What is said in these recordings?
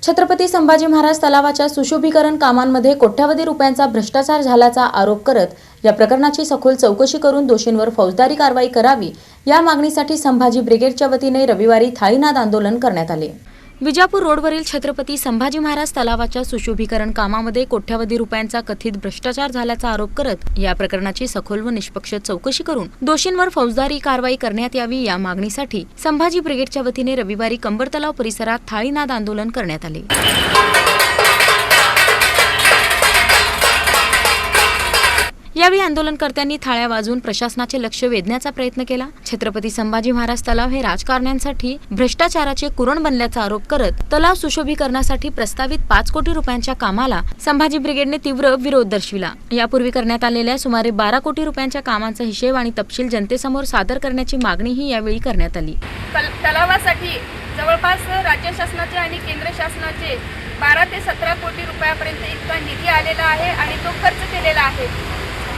छत्रपती संभाजी महाराज तलावाच्या सुशोभीकरण कामांमध्ये कोट्यावधी रुपयांचा भ्रष्टाचार झाल्याचा आरोप करत या प्रकरणाची सखोल चौकशी करून दोषींवर फौजदारी कारवाई करावी या मागणीसाठी संभाजी ब्रिगेडच्या वतीने रविवारी थाळीनाद आंदोलन करण्यात आले। विजापूर रोडवरील छत्रपती संभाजी महाराज तलावाच्या सुशोभीकरण कामामध्ये कोट्यावधी रुपयांचा कथित भ्रष्टाचार झाल्याचा आरोप करत या प्रकरणाची सखोल व निष्पक्ष चौकशी करून दोषींवर फौजदारी कारवाई करण्यात यावी या मागणीसाठी संभाजी ब्रिगेडच्या वतीने रविवारी कंबर तलाव परिसरात थाळीनाद आंदोलन करण्यात आले। यावेळी आंदोलनकर्त्यांनी थाळ्या वाजवून प्रशासनाचे लक्ष वेधण्याचा प्रयत्न केला। छत्रपती संभाजी महाराज तलाव हे राजकारण्यांसाठी भ्रष्टाचाराचे कुरण बनल्याचा आरोप करत तलाव सुशोभीकरणासाठी प्रस्तावित 5 कोटी रुपयांच्या कामाला संभाजी ब्रिगेडने तीव्र विरोध दर्शविला। यापूर्वी करण्यात आलेल्या सुमारे 12 कोटी रुपयांच्या कामांचा हिशेब आणि तपशील जनतेसमोर सादर करण्याची मागणीही यावेळी करण्यात आली। तलावासाठी जवळपास राज्य शासनाचे आणि केंद्र शासनाचे 12 ते 17 कोटी रुपयापर्यंत इतका निधी आलेला आहे आणि तो खर्च केलेला आहे।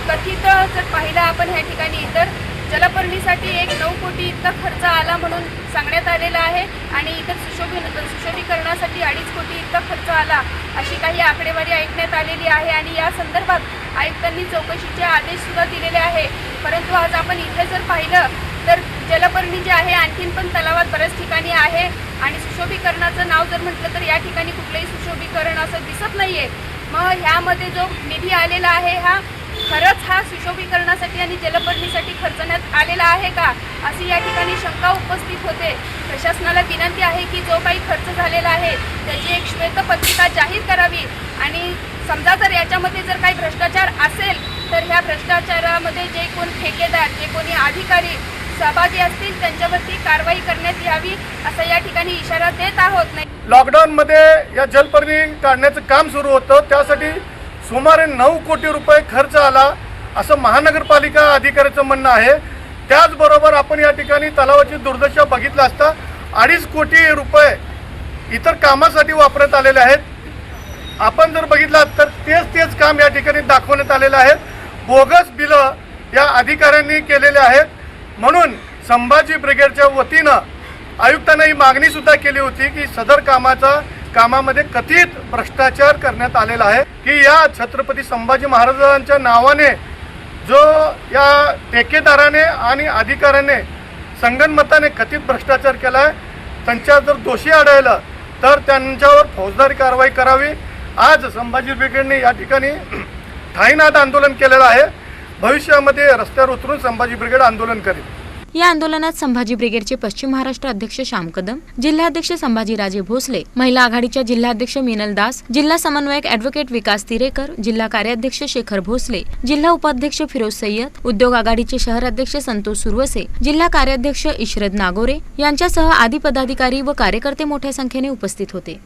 कथित जर पाहिलं आपण ह्या ठिकाणी तर जलपर्णीसाठी 9 कोटी इतका खर्च आला म्हणून सांगण्यात आलेला आहे आणि इतर सुशोभीकरणासाठी 2.5 कोटी इतका खर्च आला अशी काही आकडेवारी ऐकण्यात आलेली आहे आणि या संदर्भात आयुक्तांनी चौकशीचे आदेश सुद्धा दिलेले आहे। परंतु आज आपण इथे जर पाहिलं तर जलपर्णी जे आहे आणखीन पण तलावात बऱ्याच ठिकाणी आहे आणि सुशोभीकरणाचं नाव जर म्हटलं तर या ठिकाणी कुठलंही सुशोभीकरण असं दिसत नाहीये। मग ह्यामध्ये जो निधी आलेला आहे खरंच हा सुशोभीकरणासाठी आणि जलपर्णीसाठी खर्चण्यात आलेला आहे का अशी या ठिकाणी शंका उपस्थित होते। प्रशासनाला विनंती आहे की जो काही खर्च झालेला आहे त्याची एक श्वेतपत्रिका जाहीर करावी आणि समजा जर याच्यामध्ये जर काही भ्रष्टाचार असेल तर ह्या भ्रष्टाचारामध्ये जे कोण ठेकेदार जे कोणी अधिकारी सहभागी असतील त्यांच्यावरती कारवाई करण्यात यावी असं या ठिकाणी इशारा देत आहोत। लॉकडाऊन मध्ये या जलपर्णी काढण्याचं काम सुरू होतं, त्यासाठी सुमारे 9 कोटी रुपये खर्च आला असं महानगरपालिका अधिकाऱ्याचं म्हणणं आहे। त्याचबरोबर आपण या ठिकाणी तलावाची दुर्दशा बघितलं असता 2.5 कोटी रुपये इतर कामासाठी वापरण्यात आलेले आहेत। आपण जर बघितलं तर तेच काम या ठिकाणी दाखवण्यात आलेलं आहे। बोगस बिलं या अधिकाऱ्यांनी केलेले आहेत। म्हणून संभाजी ब्रिगेडच्या वतीनं आयुक्तांना ही मागणी सुद्धा केली होती की सदर कामामध्ये कथित भ्रष्टाचार करण्यात आलेला आहे की या छत्रपती संभाजी महाराजांच्या नावाने जो या ठेकेदाराने आणि अधिकाऱ्याने संगनमताने कथित भ्रष्टाचार केला आहे त्यांच्या जर दोषी आढळलं तर त्यांच्यावर फौजदारी कारवाई करावी। आज संभाजी ब्रिगेडने या ठिकाणी थाळीनाद आंदोलन केलेलं आहे। भविष्यामध्ये रस्त्यावर उतरून संभाजी ब्रिगेड आंदोलन करेल। या आंदोलनात संभाजी ब्रिगेडचे पश्चिम महाराष्ट्र अध्यक्ष श्याम कदम, जिल्हाध्यक्ष संभाजीराजे भोसले, महिला आघाडीच्या जिल्हाध्यक्ष मीनल दास, जिल्हा समन्वयक ॲडव्होकेट विकास तिरेकर, जिल्हा कार्याध्यक्ष शेखर भोसले, जिल्हा उपाध्यक्ष फिरोज सय्यद, उद्योग आघाडीचे शहर अध्यक्ष संतोष सुरवसे, जिल्हा कार्याध्यक्ष इशरत नागोरे यांच्यासह आदी पदाधिकारी व कार्यकर्ते मोठ्या संख्येने उपस्थित होते।